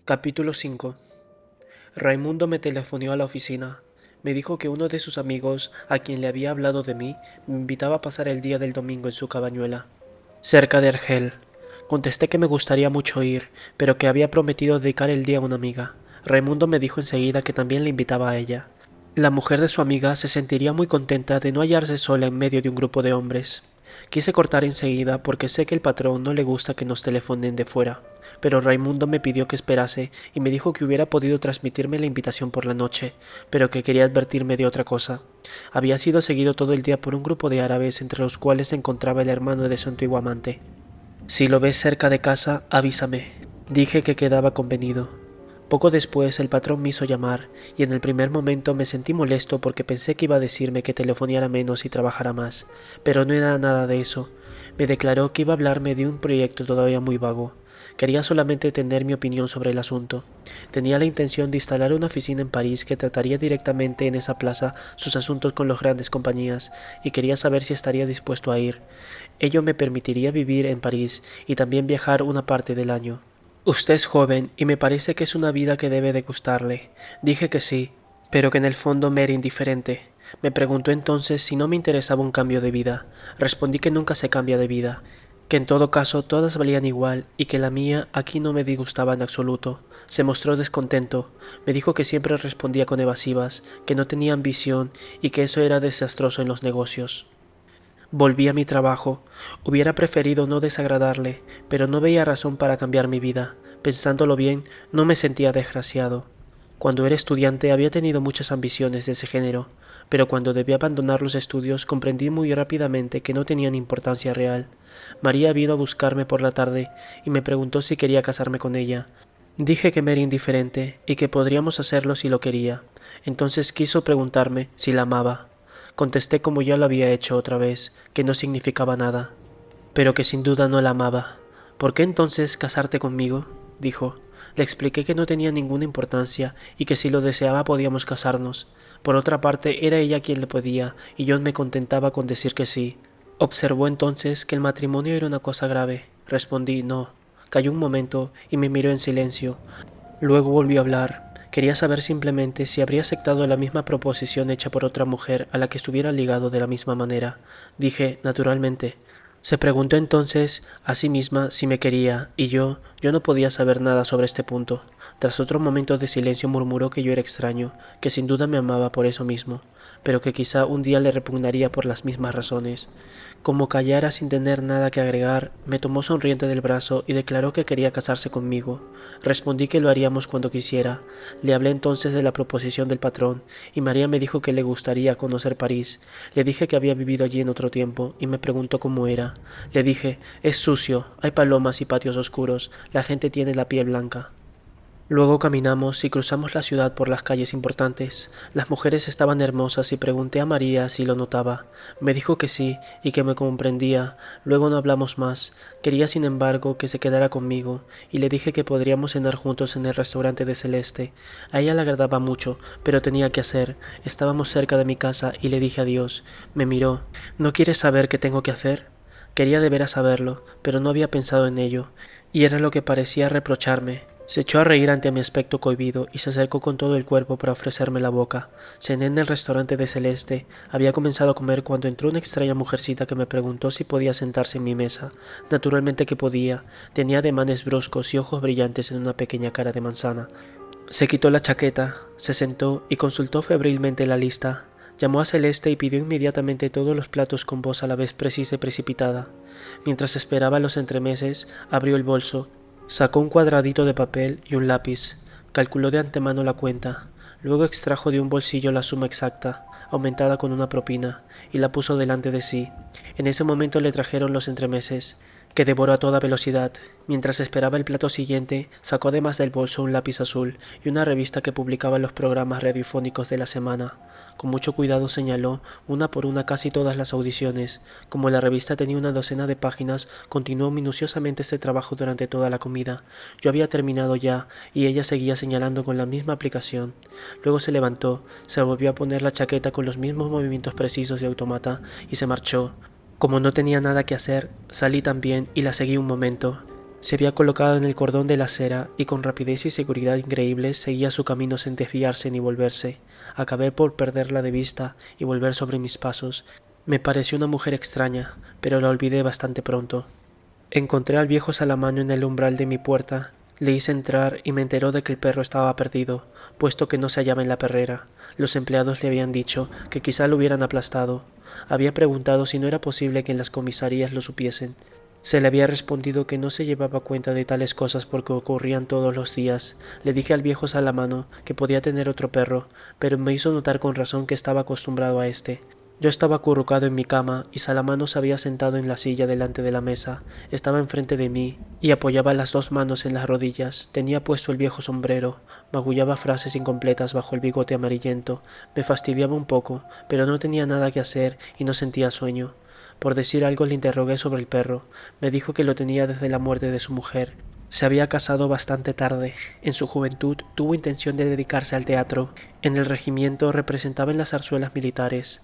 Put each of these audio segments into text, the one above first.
Capítulo 5. Raimundo me telefoneó a la oficina. Me dijo que uno de sus amigos, a quien le había hablado de mí, me invitaba a pasar el día del domingo en su cabañuela, cerca de Argel. Contesté que me gustaría mucho ir, pero que había prometido dedicar el día a una amiga. Raimundo me dijo enseguida que también le invitaba a ella. La mujer de su amiga se sentiría muy contenta de no hallarse sola en medio de un grupo de hombres. Quise cortar enseguida porque sé que el patrón no le gusta que nos telefonen de fuera, pero Raimundo me pidió que esperase y me dijo que hubiera podido transmitirme la invitación por la noche, pero que quería advertirme de otra cosa. Había sido seguido todo el día por un grupo de árabes entre los cuales se encontraba el hermano de su antiguo amante. Si lo ves cerca de casa, avísame. Dije que quedaba convenido. Poco después el patrón me hizo llamar, y en el primer momento me sentí molesto porque pensé que iba a decirme que telefoneara menos y trabajara más, pero no era nada de eso. Me declaró que iba a hablarme de un proyecto todavía muy vago. Quería solamente tener mi opinión sobre el asunto. Tenía la intención de instalar una oficina en París que trataría directamente en esa plaza sus asuntos con las grandes compañías, y quería saber si estaría dispuesto a ir. Ello me permitiría vivir en París y también viajar una parte del año. Usted es joven y me parece que es una vida que debe de gustarle. Dije que sí, pero que en el fondo me era indiferente. Me preguntó entonces si no me interesaba un cambio de vida. Respondí que nunca se cambia de vida, que en todo caso todas valían igual y que la mía aquí no me disgustaba en absoluto. Se mostró descontento. Me dijo que siempre respondía con evasivas, que no tenía ambición y que eso era desastroso en los negocios. Volví a mi trabajo. Hubiera preferido no desagradarle, pero no veía razón para cambiar mi vida. Pensándolo bien, no me sentía desgraciado. Cuando era estudiante había tenido muchas ambiciones de ese género, pero cuando debí abandonar los estudios comprendí muy rápidamente que no tenían importancia real. María vino a buscarme por la tarde y me preguntó si quería casarme con ella. Dije que me era indiferente y que podríamos hacerlo si lo quería. Entonces quiso preguntarme si la amaba. Contesté como ya lo había hecho otra vez, que no significaba nada, pero que sin duda no la amaba. ¿Por qué entonces casarte conmigo?, dijo. Le expliqué que no tenía ninguna importancia y que si lo deseaba podíamos casarnos. Por otra parte, era ella quien le podía, y yo me contentaba con decir que sí. Observó entonces que el matrimonio era una cosa grave. Respondí no. Calló un momento y me miró en silencio. Luego volvió a hablar. Quería saber simplemente si habría aceptado la misma proposición hecha por otra mujer a la que estuviera ligado de la misma manera. Dije, naturalmente. Se preguntó entonces a sí misma si me quería, y yo no podía saber nada sobre este punto. Tras otro momento de silencio murmuró que yo era extraño, que sin duda me amaba por eso mismo, pero que quizá un día le repugnaría por las mismas razones. Como callara sin tener nada que agregar, me tomó sonriente del brazo y declaró que quería casarse conmigo. Respondí que lo haríamos cuando quisiera. Le hablé entonces de la proposición del patrón, y María me dijo que le gustaría conocer París. Le dije que había vivido allí en otro tiempo, y me preguntó cómo era. Le dije, es sucio, hay palomas y patios oscuros, la gente tiene la piel blanca. Luego caminamos y cruzamos la ciudad por las calles importantes. Las mujeres estaban hermosas y pregunté a María si lo notaba. Me dijo que sí y que me comprendía. Luego no hablamos más. Quería, sin embargo, que se quedara conmigo y le dije que podríamos cenar juntos en el restaurante de Celeste. A ella le agradaba mucho, pero tenía que hacer. Estábamos cerca de mi casa y le dije adiós. Me miró. ¿No quieres saber qué tengo que hacer? Quería de veras saberlo, pero no había pensado en ello, y era lo que parecía reprocharme. Se echó a reír ante mi aspecto cohibido y se acercó con todo el cuerpo para ofrecerme la boca. Cené en el restaurante de Celeste. Había comenzado a comer cuando entró una extraña mujercita que me preguntó si podía sentarse en mi mesa. Naturalmente que podía. Tenía ademanes bruscos y ojos brillantes en una pequeña cara de manzana. Se quitó la chaqueta, se sentó y consultó febrilmente la lista. Llamó a Celeste y pidió inmediatamente todos los platos con voz a la vez precisa y precipitada. Mientras esperaba los entremeses, abrió el bolso. Sacó un cuadradito de papel y un lápiz. Calculó de antemano la cuenta. Luego extrajo de un bolsillo la suma exacta, aumentada con una propina, y la puso delante de sí. En ese momento le trajeron los entremeses, que devoró a toda velocidad. Mientras esperaba el plato siguiente, sacó además del bolso un lápiz azul y una revista que publicaba los programas radiofónicos de la semana. Con mucho cuidado señaló, una por una, casi todas las audiciones. Como la revista tenía una docena de páginas, continuó minuciosamente este trabajo durante toda la comida. Yo había terminado ya, y ella seguía señalando con la misma aplicación. Luego se levantó, se volvió a poner la chaqueta con los mismos movimientos precisos de automata, y se marchó. Como no tenía nada que hacer, salí también y la seguí un momento. Se había colocado en el cordón de la acera y con rapidez y seguridad increíbles seguía su camino sin desviarse ni volverse. Acabé por perderla de vista y volver sobre mis pasos. Me pareció una mujer extraña, pero la olvidé bastante pronto. Encontré al viejo Salamano en el umbral de mi puerta. Le hice entrar y me enteró de que el perro estaba perdido, puesto que no se hallaba en la perrera. Los empleados le habían dicho que quizá lo hubieran aplastado. Había preguntado si no era posible que en las comisarías lo supiesen. Se le había respondido que no se llevaba cuenta de tales cosas porque ocurrían todos los días. Le dije al viejo Salamano que podía tener otro perro, pero me hizo notar con razón que estaba acostumbrado a este. Yo estaba acurrucado en mi cama y Salamano se había sentado en la silla delante de la mesa. Estaba enfrente de mí y apoyaba las dos manos en las rodillas. Tenía puesto el viejo sombrero. Magullaba frases incompletas bajo el bigote amarillento. Me fastidiaba un poco, pero no tenía nada que hacer y no sentía sueño. Por decir algo le interrogué sobre el perro. Me dijo que lo tenía desde la muerte de su mujer. Se había casado bastante tarde. En su juventud tuvo intención de dedicarse al teatro. En el regimiento representaba en las zarzuelas militares,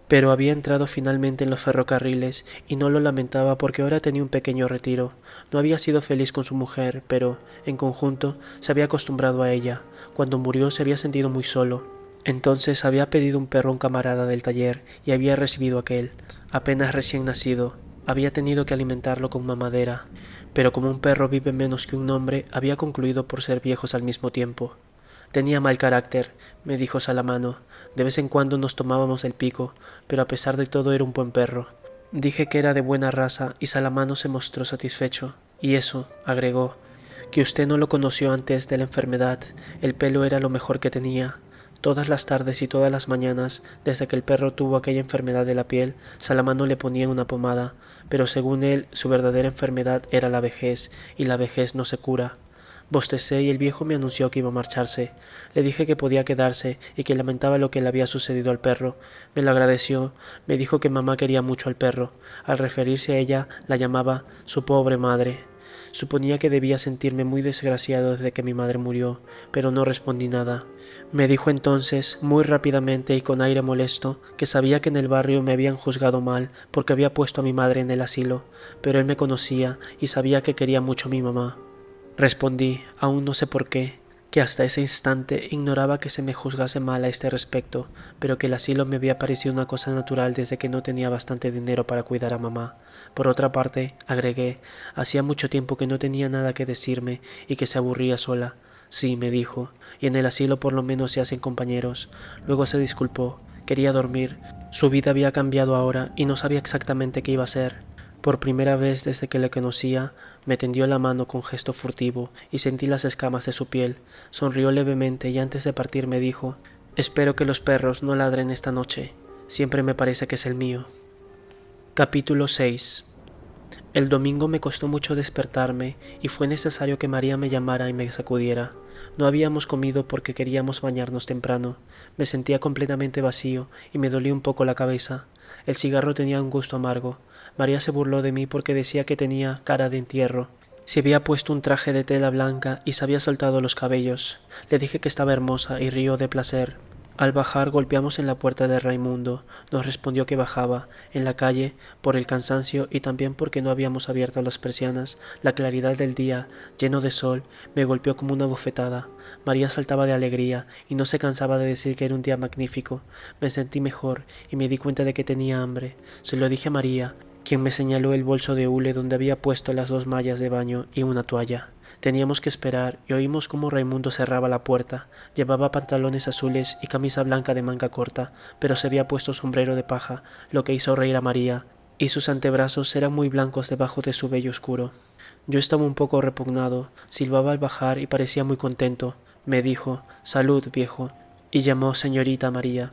pero había entrado finalmente en los ferrocarriles y no lo lamentaba porque ahora tenía un pequeño retiro. No había sido feliz con su mujer, pero, en conjunto, se había acostumbrado a ella. Cuando murió se había sentido muy solo. Entonces había pedido un perro a un camarada del taller y había recibido aquel. Apenas recién nacido, había tenido que alimentarlo con mamadera, pero como un perro vive menos que un hombre, había concluido por ser viejos al mismo tiempo. Tenía mal carácter, me dijo Salamano. De vez en cuando nos tomábamos el pico, pero a pesar de todo era un buen perro. Dije que era de buena raza y Salamano se mostró satisfecho. Y eso, agregó, que usted no lo conoció antes de la enfermedad. El pelo era lo mejor que tenía. Todas las tardes y todas las mañanas, desde que el perro tuvo aquella enfermedad de la piel, Salamano le ponía una pomada, pero según él, su verdadera enfermedad era la vejez, y la vejez no se cura. Bostecé y el viejo me anunció que iba a marcharse. Le dije que podía quedarse y que lamentaba lo que le había sucedido al perro. Me lo agradeció, me dijo que mamá quería mucho al perro. Al referirse a ella, la llamaba su pobre madre. Suponía que debía sentirme muy desgraciado desde que mi madre murió, pero no respondí nada. Me dijo entonces, muy rápidamente y con aire molesto, que sabía que en el barrio me habían juzgado mal porque había puesto a mi madre en el asilo, pero él me conocía y sabía que quería mucho a mi mamá. Respondí, aún no sé por qué, que hasta ese instante ignoraba que se me juzgase mal a este respecto, pero que el asilo me había parecido una cosa natural desde que no tenía bastante dinero para cuidar a mamá. Por otra parte, agregué, hacía mucho tiempo que no tenía nada que decirme y que se aburría sola. Sí, me dijo, y en el asilo por lo menos se hacen compañeros. Luego se disculpó, quería dormir. Su vida había cambiado ahora y no sabía exactamente qué iba a hacer. Por primera vez desde que le conocía, me tendió la mano con gesto furtivo y sentí las escamas de su piel. Sonrió levemente y antes de partir me dijo, «Espero que los perros no ladren esta noche. Siempre me parece que es el mío». Capítulo 6. El domingo me costó mucho despertarme y fue necesario que María me llamara y me sacudiera. No habíamos comido porque queríamos bañarnos temprano. Me sentía completamente vacío y me dolía un poco la cabeza. El cigarro tenía un gusto amargo. María se burló de mí porque decía que tenía cara de entierro. Se había puesto un traje de tela blanca y se había soltado los cabellos. Le dije que estaba hermosa y rió de placer. Al bajar golpeamos en la puerta de Raimundo. Nos respondió que bajaba. En la calle, por el cansancio y también porque no habíamos abierto las persianas, la claridad del día, lleno de sol, me golpeó como una bofetada. María saltaba de alegría y no se cansaba de decir que era un día magnífico. Me sentí mejor y me di cuenta de que tenía hambre. Se lo dije a María, quien me señaló el bolso de hule donde había puesto las 2 mallas de baño y una toalla. Teníamos que esperar y oímos cómo Raimundo cerraba la puerta. Llevaba pantalones azules y camisa blanca de manga corta, pero se había puesto sombrero de paja, lo que hizo reír a María, y sus antebrazos eran muy blancos debajo de su vello oscuro. Yo estaba un poco repugnado, silbaba al bajar y parecía muy contento. Me dijo, «Salud, viejo», y llamó señorita María.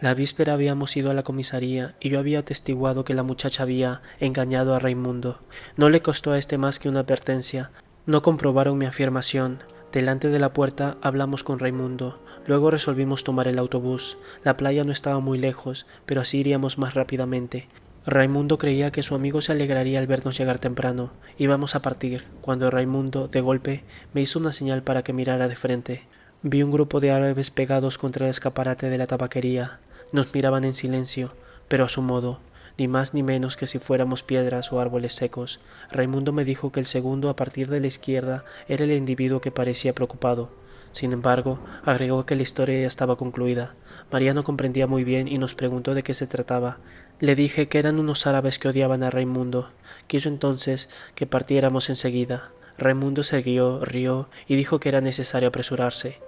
La víspera habíamos ido a la comisaría y yo había atestiguado que la muchacha había engañado a Raimundo. No le costó a este más que una advertencia. No comprobaron mi afirmación. Delante de la puerta hablamos con Raimundo. Luego resolvimos tomar el autobús. La playa no estaba muy lejos, pero así iríamos más rápidamente. Raimundo creía que su amigo se alegraría al vernos llegar temprano. Íbamos a partir, cuando Raimundo, de golpe, me hizo una señal para que mirara de frente. Vi un grupo de árabes pegados contra el escaparate de la tabaquería. Nos miraban en silencio, pero a su modo. ni más ni menos que si fuéramos piedras o árboles secos. Raimundo me dijo que el segundo a partir de la izquierda era el individuo que parecía preocupado. Sin embargo, agregó que la historia ya estaba concluida. María no comprendía muy bien y nos preguntó de qué se trataba. Le dije que eran unos árabes que odiaban a Raimundo. Quiso entonces que partiéramos enseguida. Raimundo se rió y dijo que era necesario apresurarse.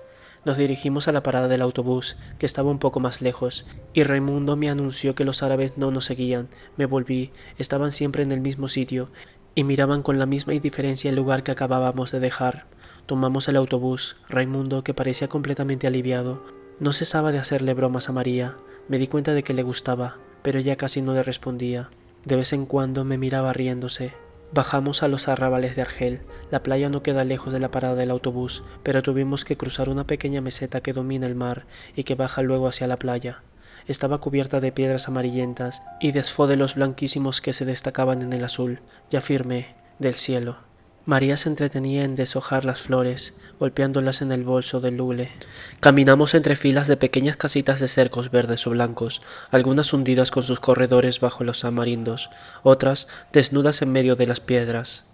Nos dirigimos a la parada del autobús, que estaba un poco más lejos, y Raimundo me anunció que los árabes no nos seguían. Me volví, estaban siempre en el mismo sitio, y miraban con la misma indiferencia el lugar que acabábamos de dejar. Tomamos el autobús. Raimundo, que parecía completamente aliviado, no cesaba de hacerle bromas a María. Me di cuenta de que le gustaba, pero ella casi no le respondía. De vez en cuando me miraba riéndose. Bajamos a los arrabales de Argel. La playa no queda lejos de la parada del autobús, pero tuvimos que cruzar una pequeña meseta que domina el mar y que baja luego hacia la playa. Estaba cubierta de piedras amarillentas y de esfódelos blanquísimos que se destacaban en el azul, ya firme, del cielo. María se entretenía en deshojar las flores, golpeándolas en el bolso del hule. Caminamos entre filas de pequeñas casitas de cercos verdes o blancos, algunas hundidas con sus corredores bajo los tamarindos, otras desnudas en medio de las piedras.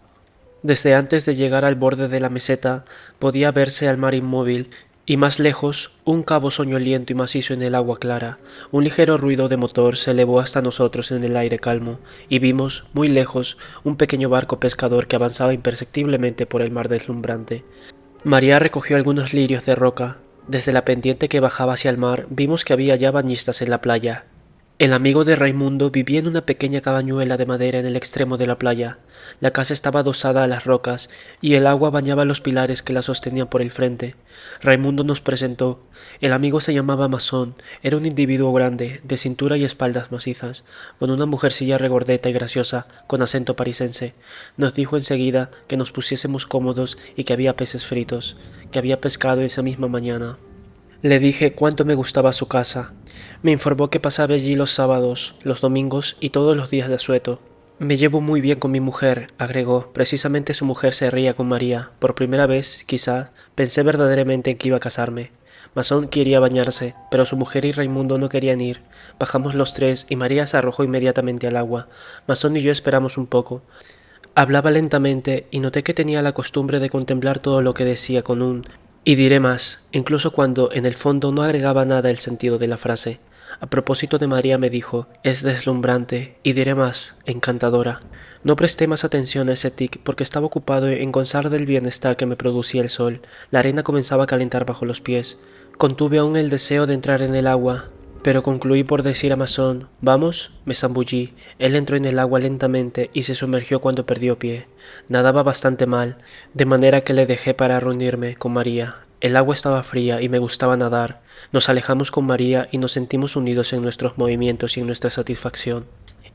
Desde antes de llegar al borde de la meseta podía verse al mar inmóvil y más lejos un cabo soñoliento y macizo en el agua clara. Un ligero ruido de motor se elevó hasta nosotros en el aire calmo, y vimos, muy lejos, un pequeño barco pescador que avanzaba imperceptiblemente por el mar deslumbrante. María recogió algunos lirios de roca. Desde la pendiente que bajaba hacia el mar vimos que había ya bañistas en la playa. El amigo de Raimundo vivía en una pequeña cabañuela de madera en el extremo de la playa. La casa estaba adosada a las rocas y el agua bañaba los pilares que la sostenían por el frente. Raimundo nos presentó. El amigo se llamaba Masón. Era un individuo grande, de cintura y espaldas macizas, con una mujercilla regordeta y graciosa, con acento parisense. Nos dijo enseguida que nos pusiésemos cómodos y que había peces fritos, que había pescado esa misma mañana. Le dije cuánto me gustaba su casa. Me informó que pasaba allí los sábados, los domingos y todos los días de asueto. Me llevo muy bien con mi mujer, agregó. Precisamente su mujer se ría con María. Por primera vez, quizás, pensé verdaderamente en que iba a casarme. Masón quería bañarse, pero su mujer y Raimundo no querían ir. Bajamos los tres y María se arrojó inmediatamente al agua. Masón y yo esperamos un poco. Hablaba lentamente y noté que tenía la costumbre de contemplar todo lo que decía con un y diré más, incluso cuando en el fondo no agregaba nada el sentido de la frase. A propósito de María me dijo, es deslumbrante, y diré más, encantadora. No presté más atención a ese tic porque estaba ocupado en gozar del bienestar que me producía el sol. La arena comenzaba a calentar bajo los pies. Contuve aún el deseo de entrar en el agua, pero concluí por decir a Masón, «¿Vamos?». Me zambullí. Él entró en el agua lentamente y se sumergió cuando perdió pie. Nadaba bastante mal, de manera que le dejé para reunirme con María. El agua estaba fría y me gustaba nadar. Nos alejamos con María y nos sentimos unidos en nuestros movimientos y en nuestra satisfacción.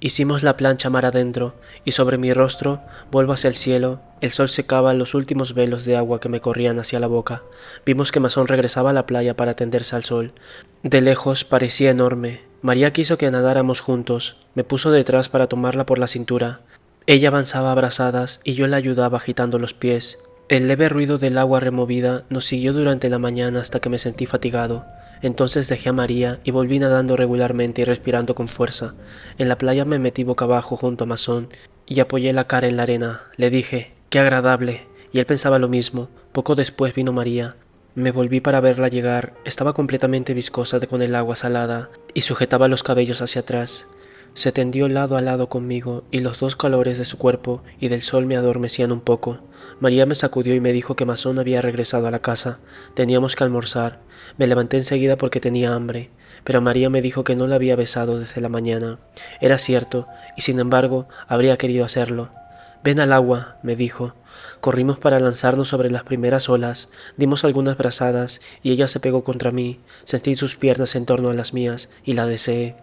Hicimos la plancha mar adentro, y sobre mi rostro, vuelvo hacia el cielo, el sol secaba los últimos velos de agua que me corrían hacia la boca. Vimos que Masón regresaba a la playa para tenderse al sol. De lejos parecía enorme. María quiso que nadáramos juntos. Me puso detrás para tomarla por la cintura. Ella avanzaba a brazadas y yo la ayudaba agitando los pies. El leve ruido del agua removida nos siguió durante la mañana hasta que me sentí fatigado. Entonces dejé a María y volví nadando regularmente y respirando con fuerza. En la playa me metí boca abajo junto a Masón y apoyé la cara en la arena. Le dije, ¡qué agradable! Y él pensaba lo mismo. Poco después vino María. Me volví para verla llegar. Estaba completamente viscosa con el agua salada y sujetaba los cabellos hacia atrás. Se tendió lado a lado conmigo y los dos calores de su cuerpo y del sol me adormecían un poco. María me sacudió y me dijo que Masón había regresado a la casa. Teníamos que almorzar. Me levanté enseguida porque tenía hambre, pero María me dijo que no la había besado desde la mañana. Era cierto, y sin embargo habría querido hacerlo. «Ven al agua», me dijo. Corrimos para lanzarnos sobre las primeras olas, dimos algunas brazadas y ella se pegó contra mí. Sentí sus piernas en torno a las mías y la deseé.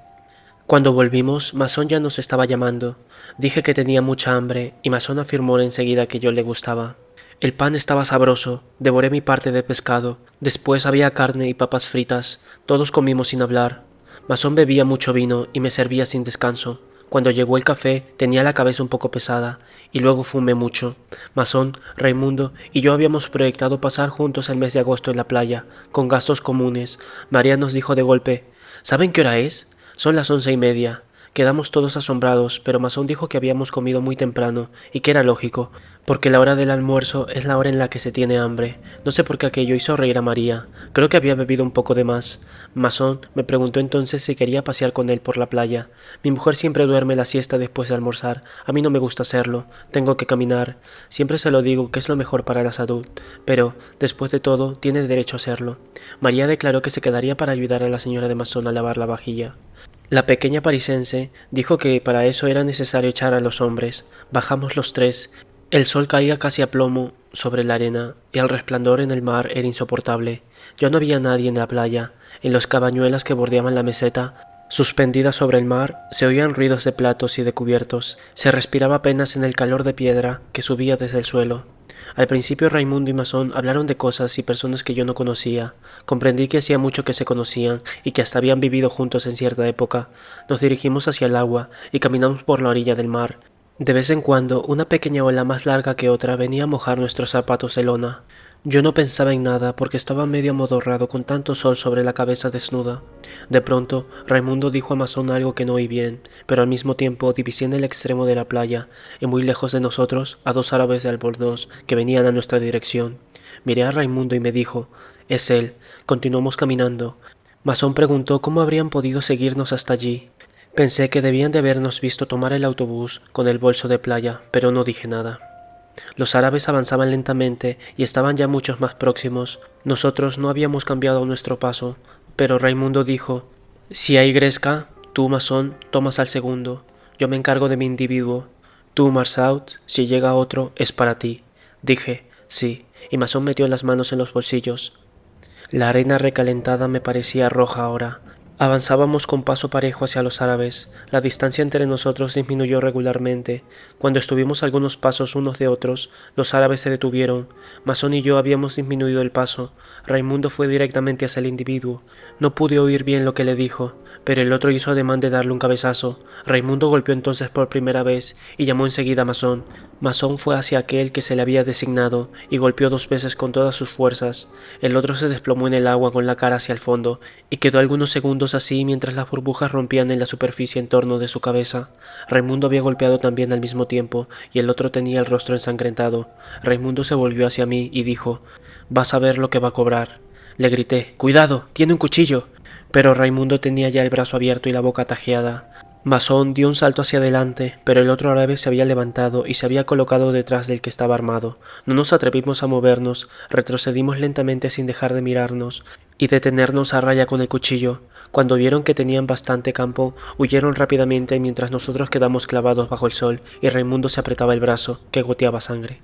Cuando volvimos, Masón ya nos estaba llamando. Dije que tenía mucha hambre y Masón afirmó enseguida que yo le gustaba. El pan estaba sabroso, devoré mi parte de pescado, después había carne y papas fritas, todos comimos sin hablar. Masón bebía mucho vino y me servía sin descanso. Cuando llegó el café tenía la cabeza un poco pesada y luego fumé mucho. Masón, Raimundo y yo habíamos proyectado pasar juntos el mes de agosto en la playa, con gastos comunes. María nos dijo de golpe, «¿Saben qué hora es? Son las 11:30. Quedamos todos asombrados, pero Masón dijo que habíamos comido muy temprano y que era lógico, porque la hora del almuerzo es la hora en la que se tiene hambre. No sé por qué aquello hizo reír a María. Creo que había bebido un poco de más. Masón me preguntó entonces si quería pasear con él por la playa. Mi mujer siempre duerme la siesta después de almorzar. A mí no me gusta hacerlo. Tengo que caminar. Siempre se lo digo que es lo mejor para la salud. Pero, después de todo, tiene derecho a hacerlo. María declaró que se quedaría para ayudar a la señora de Masón a lavar la vajilla. La pequeña parisense dijo que para eso era necesario echar a los hombres. Bajamos los tres. El sol caía casi a plomo sobre la arena y el resplandor en el mar era insoportable. Ya no había nadie en la playa. En las cabañuelas que bordeaban la meseta, suspendidas sobre el mar, se oían ruidos de platos y de cubiertos. Se respiraba apenas en el calor de piedra que subía desde el suelo. Al principio Raimundo y Masón hablaron de cosas y personas que yo no conocía. Comprendí que hacía mucho que se conocían y que hasta habían vivido juntos en cierta época. Nos dirigimos hacia el agua y caminamos por la orilla del mar. De vez en cuando, una pequeña ola más larga que otra venía a mojar nuestros zapatos de lona. Yo no pensaba en nada porque estaba medio amodorrado con tanto sol sobre la cabeza desnuda. De pronto, Raimundo dijo a Masón algo que no oí bien, pero al mismo tiempo divisé en el extremo de la playa, y muy lejos de nosotros, a dos árabes de Albornoz que venían a nuestra dirección. Miré a Raimundo y me dijo, «Es él». Continuamos caminando. Masón preguntó cómo habrían podido seguirnos hasta allí. Pensé que debían de habernos visto tomar el autobús con el bolso de playa, pero no dije nada. Los árabes avanzaban lentamente y estaban ya muchos más próximos. Nosotros no habíamos cambiado nuestro paso, pero Raimundo dijo, «Si hay Gresca, tú, Masón, tomas al segundo. Yo me encargo de mi individuo. Tú, Marsaut, si llega otro, es para ti». Dije, «Sí», y Masón metió las manos en los bolsillos. La arena recalentada me parecía roja ahora. Avanzábamos con paso parejo hacia los árabes. La distancia entre nosotros disminuyó regularmente. Cuando estuvimos a algunos pasos unos de otros, los árabes se detuvieron. Masón y yo habíamos disminuido el paso. Raimundo fue directamente hacia el individuo. No pude oír bien lo que le dijo, pero el otro hizo ademán de darle un cabezazo. Raimundo golpeó entonces por primera vez y llamó enseguida a Masón. Masón fue hacia aquel que se le había designado y golpeó dos veces con todas sus fuerzas. El otro se desplomó en el agua con la cara hacia el fondo y quedó algunos segundos así mientras las burbujas rompían en la superficie en torno de su cabeza. Raimundo había golpeado también al mismo tiempo y el otro tenía el rostro ensangrentado. Raimundo se volvió hacia mí y dijo, «Vas a ver lo que va a cobrar». Le grité, «¡Cuidado! ¡Tiene un cuchillo!». Pero Raimundo tenía ya el brazo abierto y la boca tajeada. Masón dio un salto hacia adelante, pero el otro árabe se había levantado y se había colocado detrás del que estaba armado. No nos atrevimos a movernos, retrocedimos lentamente sin dejar de mirarnos y detenernos a raya con el cuchillo. Cuando vieron que tenían bastante campo, huyeron rápidamente mientras nosotros quedamos clavados bajo el sol y Raimundo se apretaba el brazo, que goteaba sangre.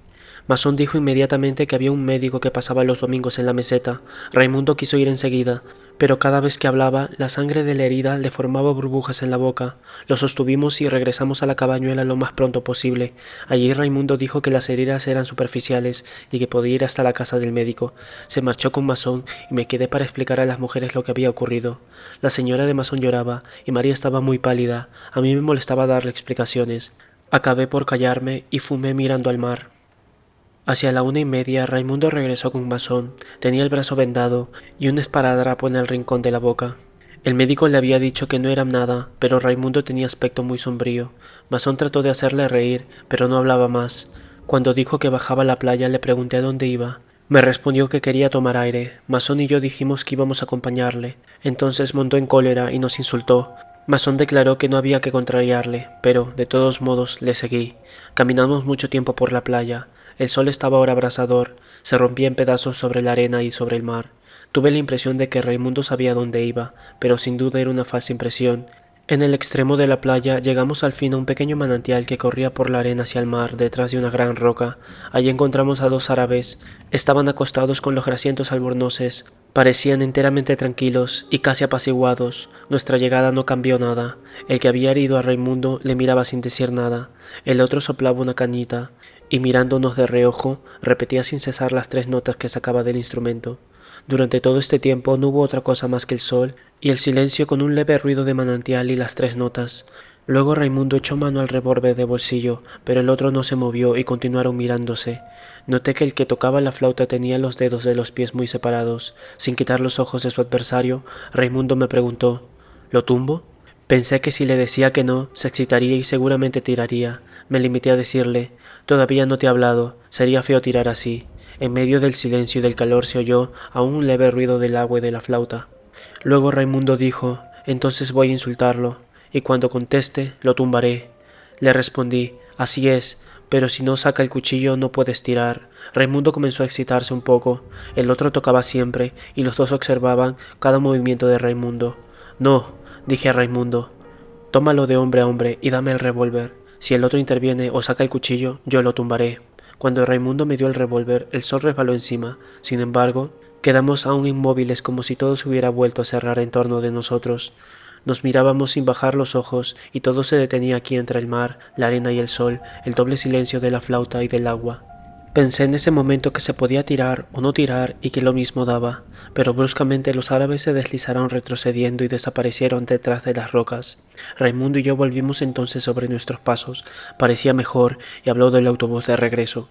Masón dijo inmediatamente que había un médico que pasaba los domingos en la meseta. Raimundo quiso ir enseguida, pero cada vez que hablaba, la sangre de la herida le formaba burbujas en la boca. Lo sostuvimos y regresamos a la cabañuela lo más pronto posible. Allí Raimundo dijo que las heridas eran superficiales y que podía ir hasta la casa del médico. Se marchó con Masón y me quedé para explicar a las mujeres lo que había ocurrido. La señora de Masón lloraba y María estaba muy pálida. A mí me molestaba darle explicaciones. Acabé por callarme y fumé mirando al mar. Hacia la 1:30 Raimundo regresó con Masón. Tenía el brazo vendado y un esparadrapo en el rincón de la boca. El médico le había dicho que no era nada, pero Raimundo tenía aspecto muy sombrío. Masón trató de hacerle reír, pero no hablaba más. Cuando dijo que bajaba a la playa le pregunté a dónde iba. Me respondió que quería tomar aire. Masón y yo dijimos que íbamos a acompañarle. Entonces montó en cólera y nos insultó. Masón declaró que no había que contrariarle, pero, de todos modos, le seguí. Caminamos mucho tiempo por la playa. El sol estaba ahora abrasador, se rompía en pedazos sobre la arena y sobre el mar. Tuve la impresión de que Raimundo sabía dónde iba, pero sin duda era una falsa impresión. En el extremo de la playa llegamos al fin a un pequeño manantial que corría por la arena hacia el mar detrás de una gran roca. Allí encontramos a dos árabes. Estaban acostados con los grasientos albornoces. Parecían enteramente tranquilos y casi apaciguados. Nuestra llegada no cambió nada. El que había herido a Raimundo le miraba sin decir nada. El otro soplaba una cañita y mirándonos de reojo repetía sin cesar las 3 notas que sacaba del instrumento. Durante todo este tiempo no hubo otra cosa más que el sol y el silencio con un leve ruido de manantial y las 3 notas. Luego Raimundo echó mano al revólver de bolsillo, pero el otro no se movió y continuaron mirándose. Noté que el que tocaba la flauta tenía los dedos de los pies muy separados. Sin quitar los ojos de su adversario, Raimundo me preguntó, «¿Lo tumbo?». Pensé que si le decía que no, se excitaría y seguramente tiraría. Me limité a decirle, todavía no te he hablado, sería feo tirar así. En medio del silencio y del calor se oyó aún un leve ruido del agua y de la flauta. Luego Raimundo dijo, entonces voy a insultarlo, y cuando conteste, lo tumbaré. Le respondí, así es, pero si no saca el cuchillo no puedes tirar. Raimundo comenzó a excitarse un poco, el otro tocaba siempre, y los dos observaban cada movimiento de Raimundo. No, dije a Raimundo, tómalo de hombre a hombre y dame el revólver. Si el otro interviene o saca el cuchillo, yo lo tumbaré. Cuando Raimundo me dio el revólver, el sol resbaló encima. Sin embargo, quedamos aún inmóviles como si todo se hubiera vuelto a cerrar en torno de nosotros. Nos mirábamos sin bajar los ojos y todo se detenía aquí entre el mar, la arena y el sol, el doble silencio de la flauta y del agua. Pensé en ese momento que se podía tirar o no tirar y que lo mismo daba, pero bruscamente los árabes se deslizaron retrocediendo y desaparecieron detrás de las rocas. Raimundo y yo volvimos entonces sobre nuestros pasos, parecía mejor y habló del autobús de regreso.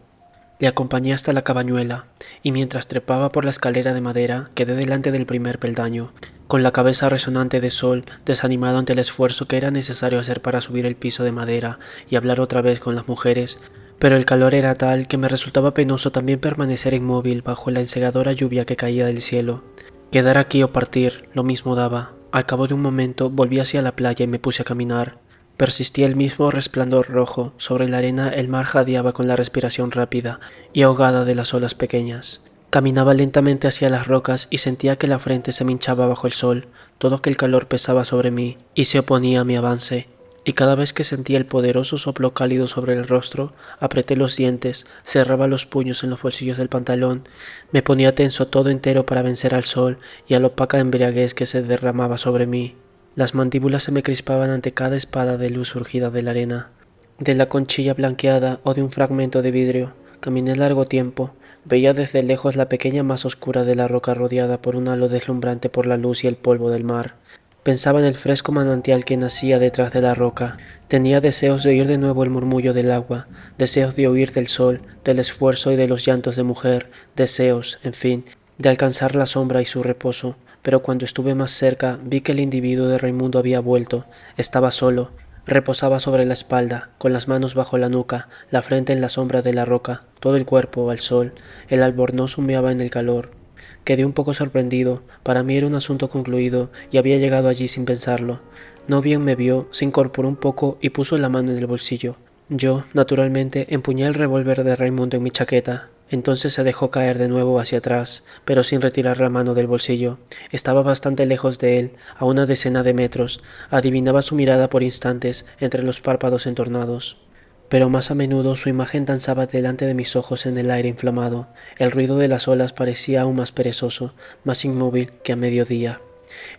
Le acompañé hasta la cabañuela, y mientras trepaba por la escalera de madera quedé delante del primer peldaño, con la cabeza resonante de sol, desanimado ante el esfuerzo que era necesario hacer para subir el piso de madera y hablar otra vez con las mujeres, pero el calor era tal que me resultaba penoso también permanecer inmóvil bajo la encegadora lluvia que caía del cielo. Quedar aquí o partir, lo mismo daba. Al cabo de un momento volví hacia la playa y me puse a caminar. Persistía el mismo resplandor rojo, sobre la arena el mar jadeaba con la respiración rápida y ahogada de las olas pequeñas. Caminaba lentamente hacia las rocas y sentía que la frente se me hinchaba bajo el sol, todo aquel calor pesaba sobre mí y se oponía a mi avance. Y cada vez que sentía el poderoso soplo cálido sobre el rostro, apreté los dientes, cerraba los puños en los bolsillos del pantalón, me ponía tenso todo entero para vencer al sol y a la opaca embriaguez que se derramaba sobre mí. Las mandíbulas se me crispaban ante cada espada de luz surgida de la arena, de la conchilla blanqueada o de un fragmento de vidrio. Caminé largo tiempo, veía desde lejos la pequeña masa oscura de la roca rodeada por un halo deslumbrante por la luz y el polvo del mar. Pensaba en el fresco manantial que nacía detrás de la roca. Tenía deseos de oír de nuevo el murmullo del agua, deseos de oír del sol, del esfuerzo y de los llantos de mujer, deseos, en fin, de alcanzar la sombra y su reposo. Pero cuando estuve más cerca vi que el individuo de Raimundo había vuelto. Estaba solo. Reposaba sobre la espalda, con las manos bajo la nuca, la frente en la sombra de la roca, todo el cuerpo al sol. El albornoz humeaba en el calor. Quedé un poco sorprendido, para mí era un asunto concluido y había llegado allí sin pensarlo. No bien me vio, se incorporó un poco y puso la mano en el bolsillo. Yo, naturalmente, empuñé el revólver de Raimundo en mi chaqueta. Entonces se dejó caer de nuevo hacia atrás, pero sin retirar la mano del bolsillo. Estaba bastante lejos de él, a una decena de metros. Adivinaba su mirada por instantes, entre los párpados entornados. Pero más a menudo su imagen danzaba delante de mis ojos en el aire inflamado. El ruido de las olas parecía aún más perezoso, más inmóvil que a mediodía.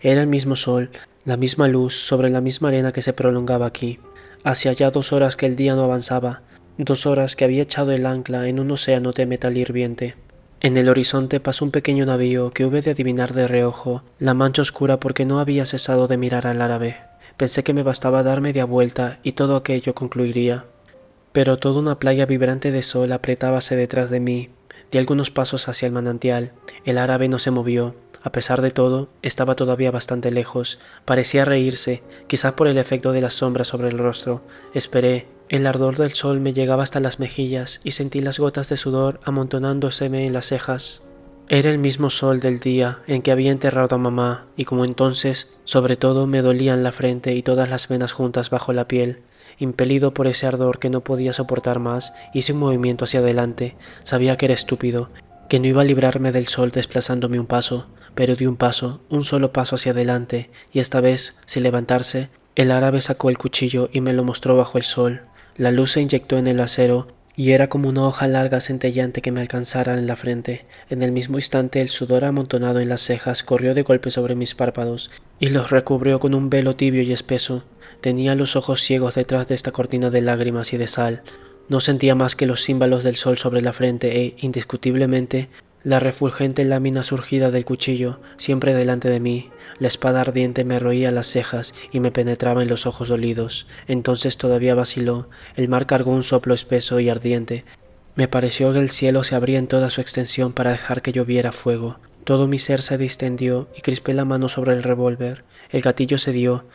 Era el mismo sol, la misma luz sobre la misma arena que se prolongaba aquí. Hacía ya 2 horas que el día no avanzaba, 2 horas que había echado el ancla en un océano de metal hirviente. En el horizonte pasó un pequeño navío que hube de adivinar de reojo, la mancha oscura porque no había cesado de mirar al árabe. Pensé que me bastaba dar media vuelta y todo aquello concluiría. Pero toda una playa vibrante de sol apretábase detrás de mí. Di algunos pasos hacia el manantial. El árabe no se movió. A pesar de todo, estaba todavía bastante lejos. Parecía reírse, quizás por el efecto de las sombras sobre el rostro. Esperé. El ardor del sol me llegaba hasta las mejillas y sentí las gotas de sudor amontonándoseme en las cejas. Era el mismo sol del día en que había enterrado a mamá, y como entonces, sobre todo me dolían la frente y todas las venas juntas bajo la piel. Impelido por ese ardor que no podía soportar más, hice un movimiento hacia adelante. Sabía que era estúpido, que no iba a librarme del sol desplazándome un paso, pero di un paso, un solo paso hacia adelante, y esta vez, sin levantarse, el árabe sacó el cuchillo y me lo mostró bajo el sol. La luz se inyectó en el acero, y era como una hoja larga centellante que me alcanzara en la frente. En el mismo instante el sudor amontonado en las cejas corrió de golpe sobre mis párpados, y los recubrió con un velo tibio y espeso. Tenía los ojos ciegos detrás de esta cortina de lágrimas y de sal. No sentía más que los címbalos del sol sobre la frente e, indiscutiblemente, la refulgente lámina surgida del cuchillo, siempre delante de mí. La espada ardiente me roía las cejas y me penetraba en los ojos dolidos. Entonces todavía vaciló. El mar cargó un soplo espeso y ardiente. Me pareció que el cielo se abría en toda su extensión para dejar que lloviera fuego. Todo mi ser se distendió y crispé la mano sobre el revólver. El gatillo cedió.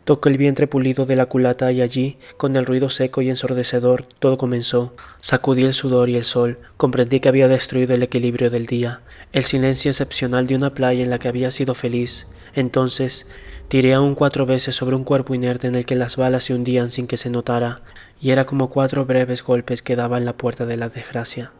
Toqué el vientre pulido de la culata y allí, con el ruido seco y ensordecedor, todo comenzó. Sacudí el sudor y el sol, comprendí que había destruido el equilibrio del día, el silencio excepcional de una playa en la que había sido feliz. Entonces, tiré aún 4 veces sobre un cuerpo inerte en el que las balas se hundían sin que se notara, y era como 4 breves golpes que daban la puerta de la desgracia.